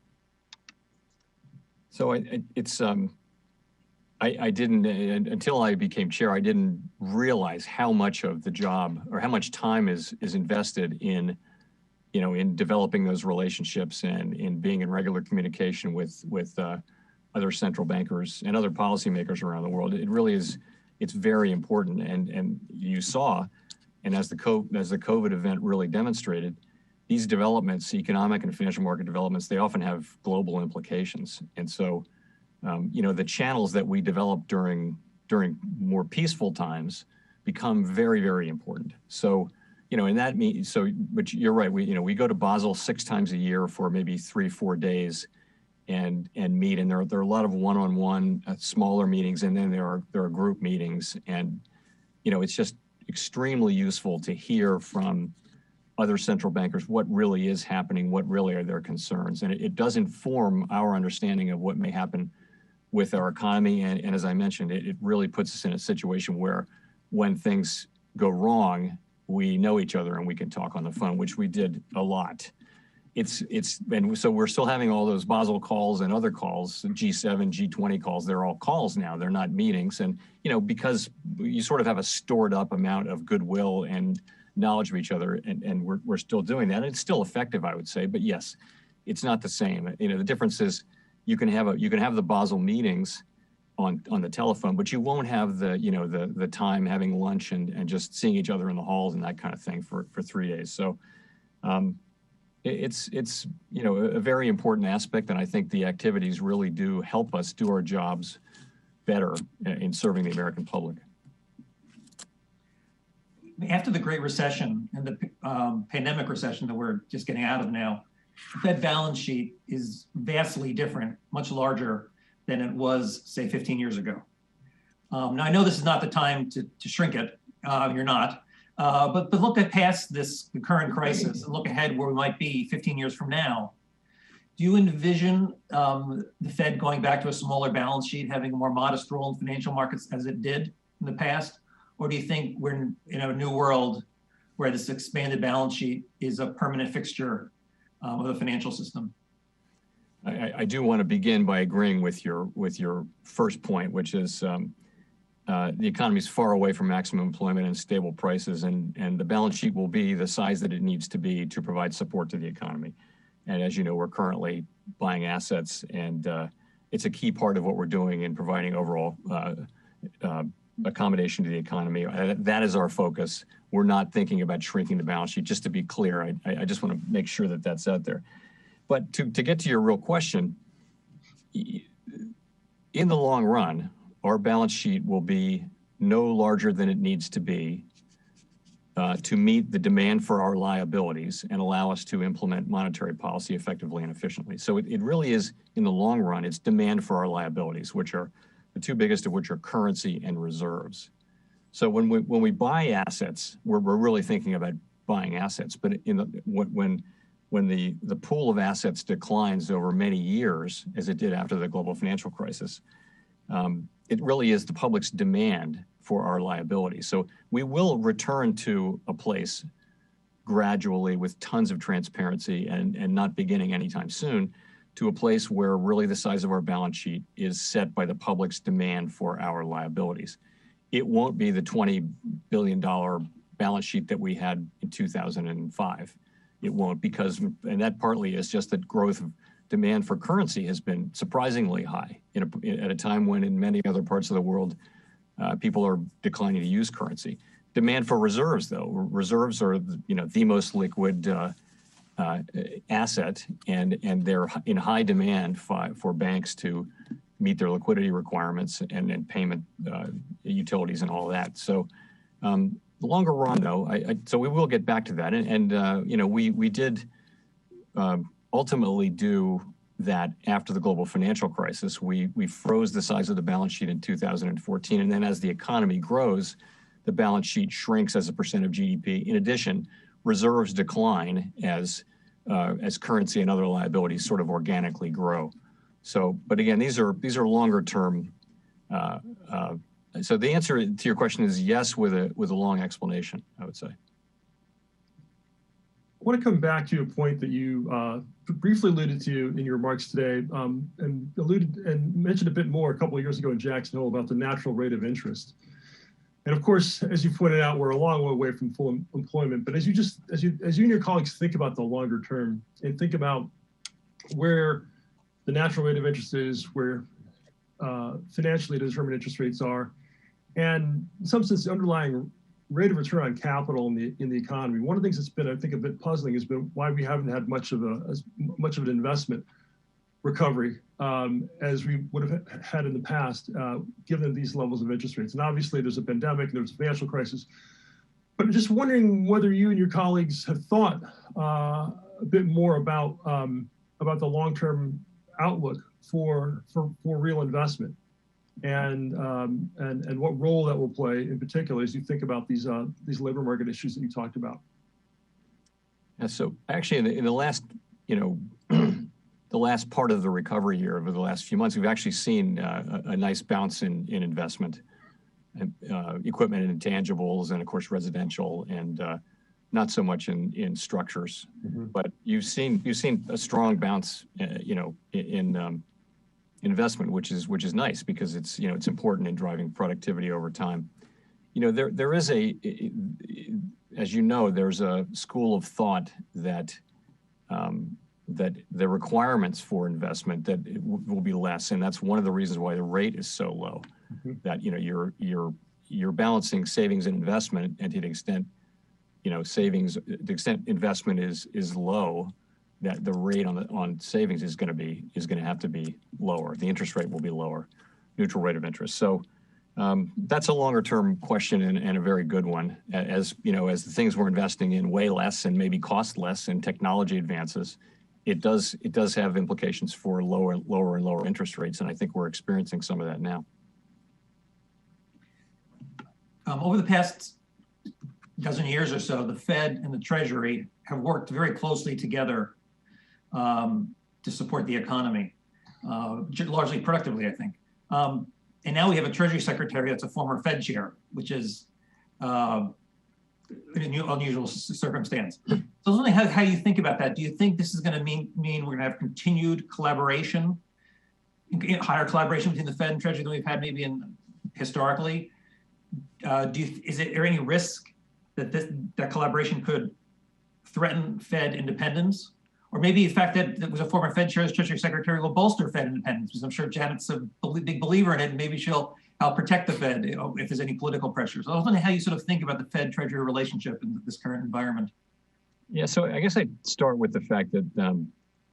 B: So I didn't, until I became chair, I didn't realize how much of the job or how much time is invested in, in developing those relationships and in being in regular communication with other central bankers and other policymakers around the world. It really is, it's very important. And you saw, and as the COVID event really demonstrated, these developments, economic and financial market developments, they often have global implications. And so, the channels that we develop during more peaceful times become very, very important. So, and that means, but you're right, we go to Basel 6 times a year for maybe 3-4 days and meet, and there are a lot of one-on-one smaller meetings, and then there are group meetings, and it's just extremely useful to hear from other central bankers what really is happening, what really are their concerns, and it does inform our understanding of what may happen with our economy. And as I mentioned, it really puts us in a situation where when things go wrong, we know each other and we can talk on the phone, which we did a lot. And so we're still having all those Basel calls and other calls, G7, G20 calls. They're all calls now. They're not meetings. And, because you sort of have a stored up amount of goodwill and knowledge of each other, and we're still doing that. And it's still effective, I would say. But yes, it's not the same. The difference is you can have the Basel meetings on the telephone, but you won't have the time having lunch and just seeing each other in the halls and that kind of thing for 3 days. So, It's a very important aspect, and I think the activities really do help us do our jobs better in serving the American public.
D: After the Great Recession and the pandemic recession that we're just getting out of now, the Fed balance sheet is vastly different, much larger than it was, say, 15 years ago. Now, I know this is not the time to shrink it. You're not. But look at past the current crisis and look ahead where we might be 15 years from now. Do you envision the Fed going back to a smaller balance sheet, having a more modest role in financial markets as it did in the past? Or do you think we're in a new world where this expanded balance sheet is a permanent fixture of the financial system?
B: I do want to begin by agreeing with your first point, which is the economy is far away from maximum employment and stable prices, and the balance sheet will be the size that it needs to be to provide support to the economy. And as you know, we're currently buying assets, and it's a key part of what we're doing in providing overall accommodation to the economy. That is our focus. We're not thinking about shrinking the balance sheet, just to be clear. I just want to make sure that that's out there. But to get to your real question, in the long run, our balance sheet will be no larger than it needs to be to meet the demand for our liabilities and allow us to implement monetary policy effectively and efficiently. So it really is, in the long run, it's demand for our liabilities, which are the two biggest of which are currency and reserves. So when we buy assets, we're really thinking about buying assets. But when the pool of assets declines over many years, as it did after the global financial crisis, it really is the public's demand for our liabilities. So we will return to a place gradually with tons of transparency and not beginning anytime soon to a place where really the size of our balance sheet is set by the public's demand for our liabilities. It won't be the $20 billion balance sheet that we had in 2005. It won't, and that partly is just that growth of demand for currency has been surprisingly high at a time when in many other parts of the world, people are declining to use currency. Demand for reserves, though, reserves are the most liquid asset, and they're in high demand for banks to meet their liquidity requirements and payment utilities and all that. So the longer run, though, so we will get back to that, and we did ultimately do that after the global financial crisis. We froze the size of the balance sheet in 2014, and then as the economy grows, the balance sheet shrinks as a percent of GDP. In addition, reserves decline as currency and other liabilities sort of organically grow. So, but again, these are longer term. So the answer to your question is yes, with a long explanation, I would say.
C: I want to come back to a point that you briefly alluded to in your remarks today, and mentioned a bit more a couple of years ago in Jackson Hole about the natural rate of interest. And of course, as you pointed out, we're a long way away from full employment. But as you and your colleagues think about the longer term and think about where the natural rate of interest is, where financially determined interest rates are, and in some sense, the underlying rate of return on capital in the economy. One of the things that's been, I think, a bit puzzling has been why we haven't had much of an investment recovery as we would have had in the past, given these levels of interest rates. And obviously, there's a pandemic, there's a financial crisis. But I'm just wondering whether you and your colleagues have thought a bit more about the long-term outlook for real investment. And what role that will play in particular as you think about these labor market issues that you talked about.
B: Yeah, so actually in the last, the last part of the recovery year over the last few months, we've actually seen a nice bounce in investment, equipment and intangibles, and of course residential, and not so much in structures. Mm-hmm. But you've seen a strong bounce, in investment, which is nice because it's important in driving productivity over time. There is as you know, there's a school of thought that that the requirements for investment that it will be less, and that's one of the reasons why the rate is so low. Mm-hmm. That you're balancing savings and investment, and to the extent savings, the extent investment is low, that the rate on savings is going to have to be lower. The interest rate will be lower, neutral rate of interest. So that's a longer term question and a very good one. As you know, as the things we're investing in weigh less and maybe cost less and technology advances, it does have implications for lower and lower interest rates, and I think we're experiencing some of that now.
D: Over the past dozen years or so, the Fed and the Treasury have worked very closely together to support the economy, largely productively, I think. And now we have a Treasury Secretary that's a former Fed chair, which is an unusual circumstance. So I was wondering how you think about that. Do you think this is going to mean we're going to have continued collaboration, higher collaboration between the Fed and Treasury than we've had maybe historically? Is there any risk that that collaboration could threaten Fed independence? Or maybe the fact that it was a former Fed chair as Treasury Secretary will bolster Fed independence, because I'm sure Janet's a big believer in it, and maybe she'll help protect the Fed if there's any political pressure. So I was wondering how you sort of think about the Fed-Treasury relationship in this current environment.
B: Yeah, so I guess I'd start with the fact that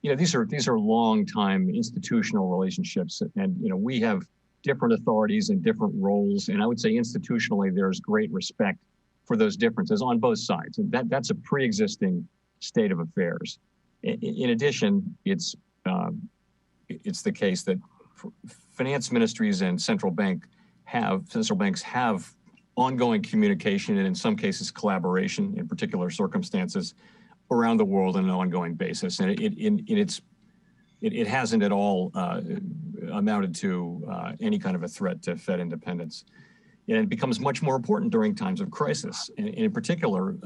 B: these are long-time institutional relationships, and we have different authorities and different roles, and I would say institutionally there's great respect for those differences on both sides, and that's a pre-existing state of affairs. In addition, it's the case that finance ministries and central banks have ongoing communication and in some cases collaboration in particular circumstances around the world on an ongoing basis, and it hasn't at all amounted to any kind of a threat to Fed independence. And it becomes much more important during times of crisis, and in particular.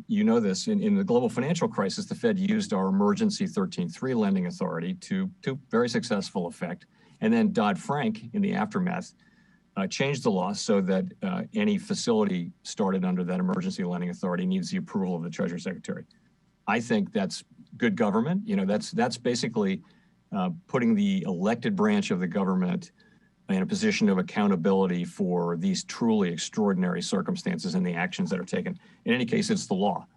B: You know this, in the global financial crisis, the Fed used our emergency 13.3 lending authority to very successful effect. And then Dodd-Frank, in the aftermath, changed the law so that any facility started under that emergency lending authority needs the approval of the Treasury Secretary. I think that's good government. That's basically putting the elected branch of the government in a position of accountability for these truly extraordinary circumstances and the actions that are taken. In any case, it's the law.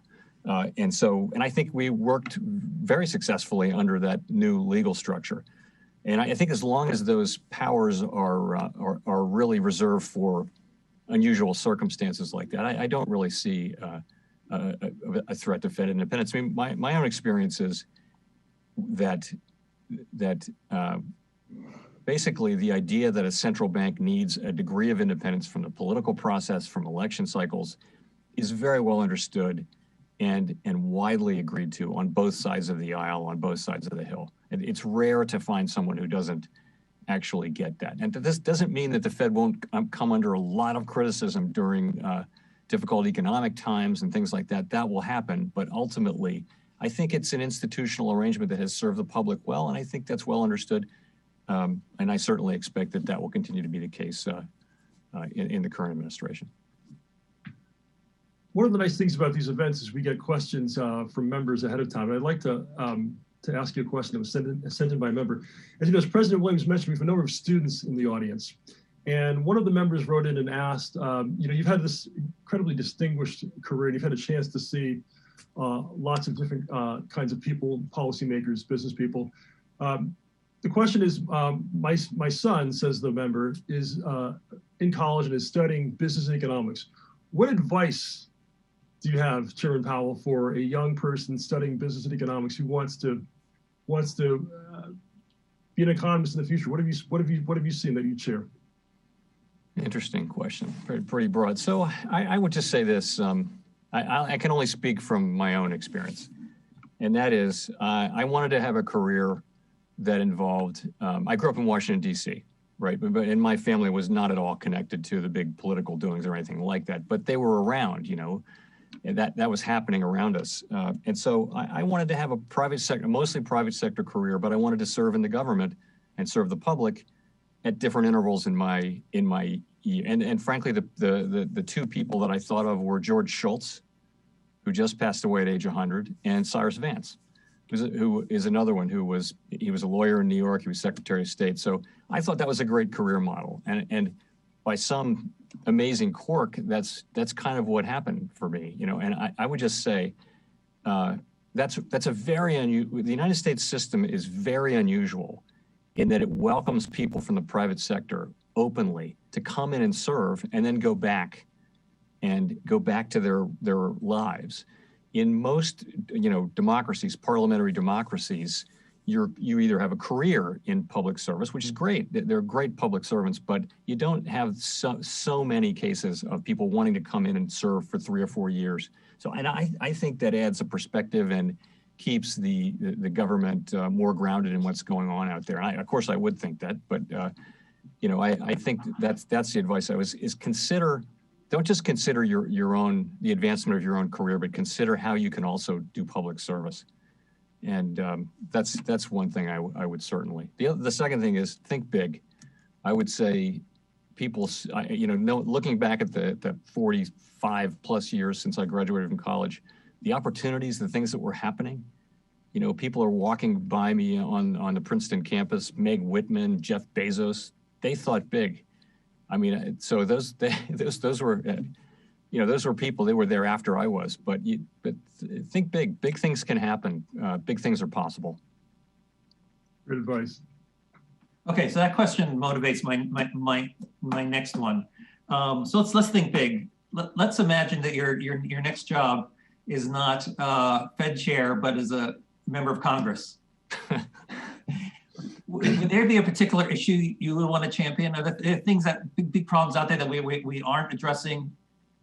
B: And I think we worked very successfully under that new legal structure. And I think as long as those powers are really reserved for unusual circumstances like that, I don't really see a threat to Fed independence. I mean, my own experience is that basically, the idea that a central bank needs a degree of independence from the political process, from election cycles, is very well understood and widely agreed to on both sides of the aisle, on both sides of the hill. And it's rare to find someone who doesn't actually get that. And this doesn't mean that the Fed won't come under a lot of criticism during difficult economic times and things like that. That will happen. But ultimately, I think it's an institutional arrangement that has served the public well, and I think that's well understood. And I certainly expect that will continue to be the case in the current administration.
C: One of the nice things about these events is we get questions from members ahead of time. And I'd like to ask you a question that was sent in by a member. As you know, as President Williams mentioned, we have a number of students in the audience. And one of the members wrote in and asked, you've had this incredibly distinguished career, and you've had a chance to see lots of different kinds of people, policymakers, business people. The question is, my son, says the member, is in college and is studying business and economics. What advice do you have, Chairman Powell, for a young person studying business and economics who wants to be an economist in the future? What have you seen that you chair?
B: Interesting question, pretty broad. So I would just say this: I can only speak from my own experience, and that is I wanted to have a career that involved, I grew up in Washington, D.C., right? And my family was not at all connected to the big political doings or anything like that, but they were around, and that was happening around us. And so I wanted to have a private sector, mostly private sector career, but I wanted to serve in the government and serve the public at different intervals in my and frankly, the two people that I thought of were George Shultz, who just passed away at age 100, and Cyrus Vance, who is another one he was a lawyer in New York. He was Secretary of State. So I thought that was a great career model. And by some amazing quirk, that's kind of what happened for me, And I would just say, that's a very unusual, the United States system is very unusual in that it welcomes people from the private sector openly to come in and serve and then go back to their lives. In most, democracies, parliamentary democracies, you either have a career in public service, which is great. They're great public servants, but you don't have so many cases of people wanting to come in and serve for 3 or 4 years. So, and I think that adds a perspective and keeps the government more grounded in what's going on out there. And of course, I would think that, but I think that's the advice is don't just consider the advancement of your own career, but consider how you can also do public service. And that's one thing I would certainly. The second thing is think big. I would say people, looking back at the 45 plus years since I graduated from college, the opportunities, the things that were happening, people are walking by me on the Princeton campus, Meg Whitman, Jeff Bezos, they thought big. I mean, so those were, those were people, they were there after I was, but think big. Big things can happen. Big things are possible.
C: Good advice.
D: Okay, so that question motivates my next one. So let's think big. Let's imagine that your next job is not Fed chair, but as a member of Congress. Would there be a particular issue you would want to champion? Are there things big problems out there that we aren't addressing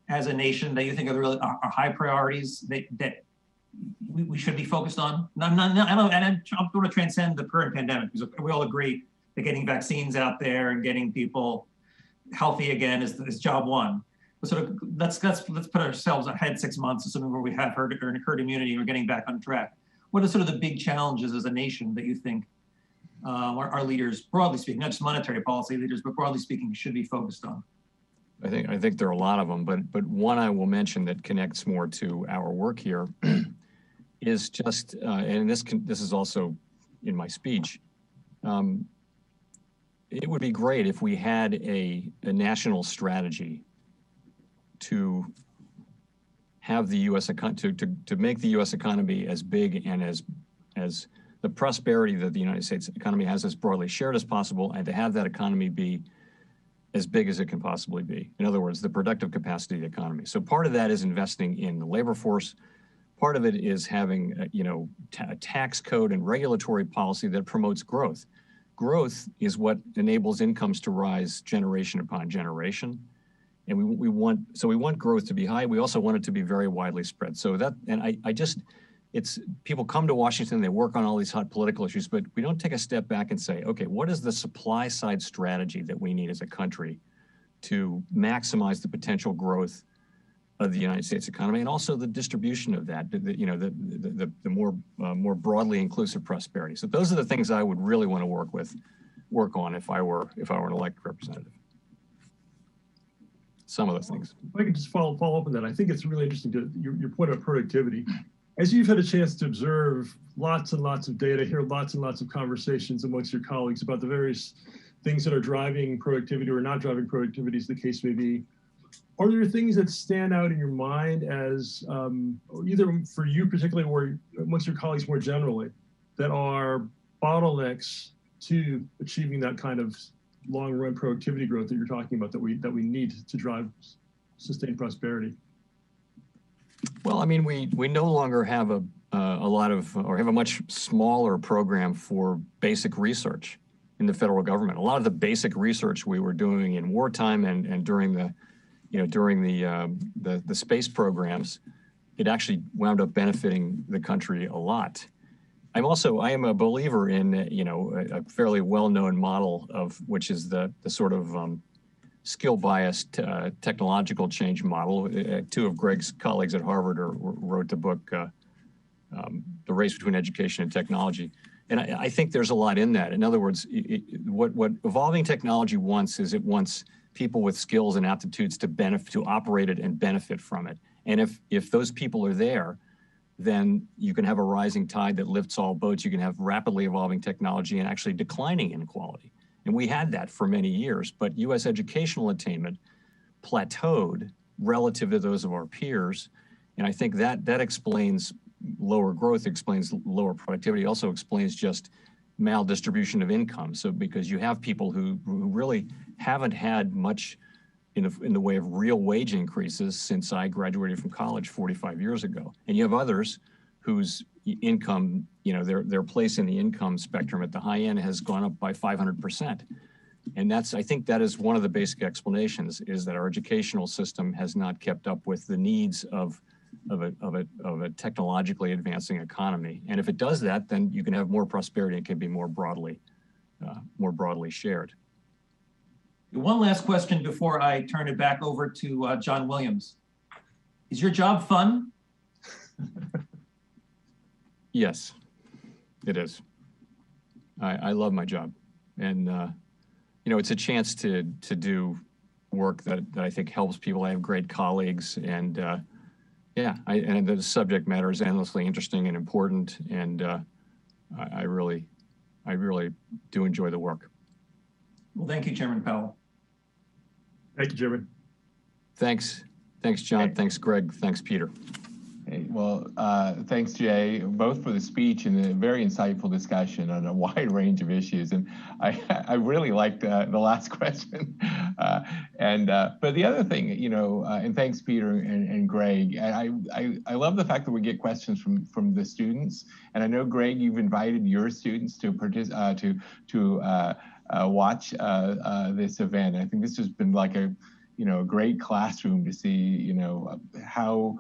D: as a nation that you think are high priorities that we should be focused on? I'm going to transcend the current pandemic because we all agree that getting vaccines out there and getting people healthy again is job one. But sort of let's put ourselves ahead 6 months, assuming where we have herd immunity and we're getting back on track. What are sort of the big challenges as a nation that you think our leaders, broadly speaking, not just monetary policy leaders, but broadly speaking, should be focused on?
B: I think there are a lot of them, but one I will mention that connects more to our work here is just, and this is also in my speech. It would be great if we had a national strategy to have the U.S. to make the U.S. economy as big and as the prosperity that the United States economy has as broadly shared as possible, and to have that economy be as big as it can possibly be. In other words, the productive capacity of the economy. So part of that is investing in the labor force. Part of it is having a tax code and regulatory policy that promotes growth. Growth is what enables incomes to rise generation upon generation. And we want growth to be high. We also want it to be very widely spread. So that, and it's people come to Washington, they work on all these hot political issues, but we don't take a step back and say, okay, what is the supply side strategy that we need as a country to maximize the potential growth of the United States economy, and also the distribution of that, the more broadly inclusive prosperity. So those are the things I would really want to work on if I were an elected representative. Some of those things.
C: If I could just follow up on that, I think it's really interesting your point about productivity. As you've had a chance to observe lots and lots of data, hear lots and lots of conversations amongst your colleagues about the various things that are driving productivity or not driving productivity, as the case may be, are there things that stand out in your mind as either for you particularly or amongst your colleagues more generally that are bottlenecks to achieving that kind of long-run productivity growth that you're talking about that we need to drive sustained prosperity?
B: Well, I mean, we no longer have a lot of, or have a much smaller program for basic research in the federal government. A lot of the basic research we were doing in wartime and during the space programs, it actually wound up benefiting the country a lot. I am a believer in a fairly well-known model of which is the sort of skill-biased technological change model. Two of Greg's colleagues at Harvard wrote the book, The Race Between Education and Technology. And I think there's a lot in that. In other words, what evolving technology wants is it wants people with skills and aptitudes to operate it and benefit from it. And if those people are there, then you can have a rising tide that lifts all boats. You can have rapidly evolving technology and actually declining inequality. And we had that for many years, but U.S. educational attainment plateaued relative to those of our peers. And I think that explains lower growth explains lower productivity, also explains just maldistribution of income. So because you have people who really haven't had much in the way of real wage increases since I graduated from college 45 years ago. And you have others whose income, their place in the income spectrum at the high end has gone up by 500%. And I think that is one of the basic explanations, is that our educational system has not kept up with the needs of a technologically advancing economy. And if it does that, then you can have more prosperity and it can be more broadly shared.
D: One last question before I turn it back over to John Williams. Is your job fun?
B: Yes, it is. I love my job. And, it's a chance to do work that I think helps people. I have great colleagues, and and the subject matter is endlessly interesting and important. And I really do enjoy the work.
D: Well, thank you, Chairman Powell.
C: Thank you, Chairman.
B: Thanks, John. Thanks, Greg. Thanks, Peter.
A: Hey, well, thanks, Jay, both for the speech and a very insightful discussion on a wide range of issues. And I really liked the last question. But the other thing, and thanks, Peter and Greg. I love the fact that we get questions from the students. And I know, Greg, you've invited your students to watch this event. I think this has been like a great classroom to see, how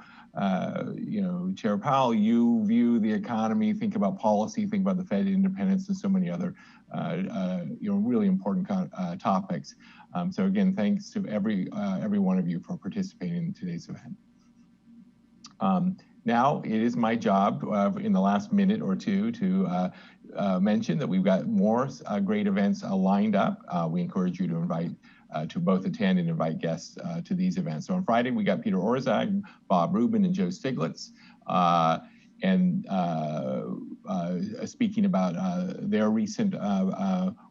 A: Chair Powell, you view the economy, think about policy, think about the Fed independence, and so many other, really important topics. So again, thanks to every one of you for participating in today's event. Now, it is my job in the last minute or two to mention that we've got more great events lined up. We encourage you to both attend and invite guests to these events. So on Friday, we got Peter Orszag, Bob Rubin, and Joe Stiglitz, speaking about their recent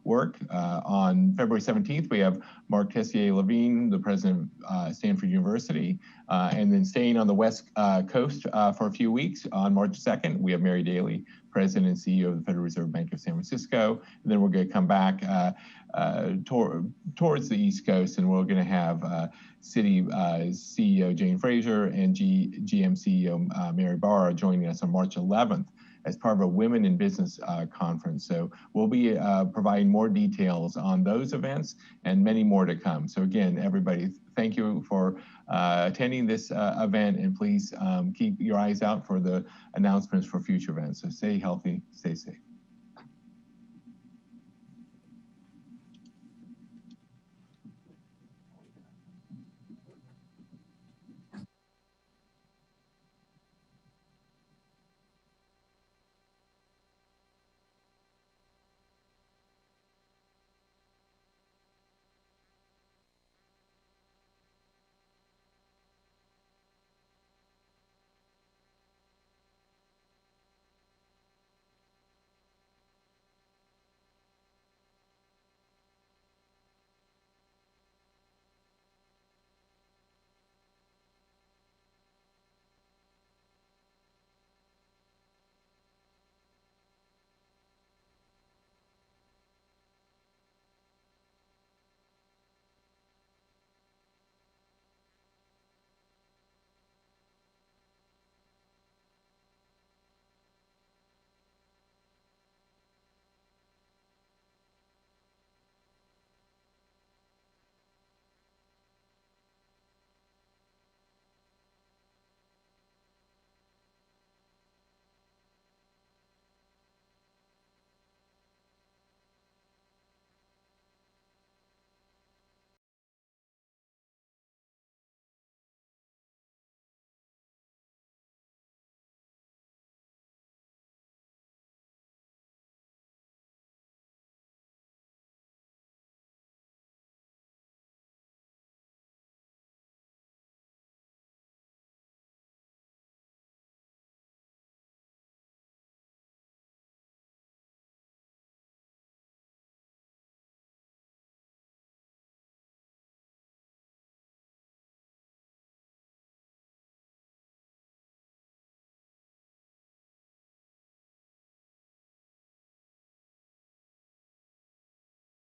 A: work. On February 17th, we have Mark Tessier-Levine, the president of Stanford University, and then staying on the West Coast for a few weeks. On March 2nd, we have Mary Daly, president and CEO of the Federal Reserve Bank of San Francisco. And then we're going to come back towards the East Coast, and we're going to have Citi CEO Jane Fraser and GM CEO Mary Barra joining us on March 11th as part of a Women in Business conference. So we'll be providing more details on those events and many more to come. So again, everybody, thank you for attending this event, and please keep your eyes out for the announcements for future events. So stay healthy, stay safe.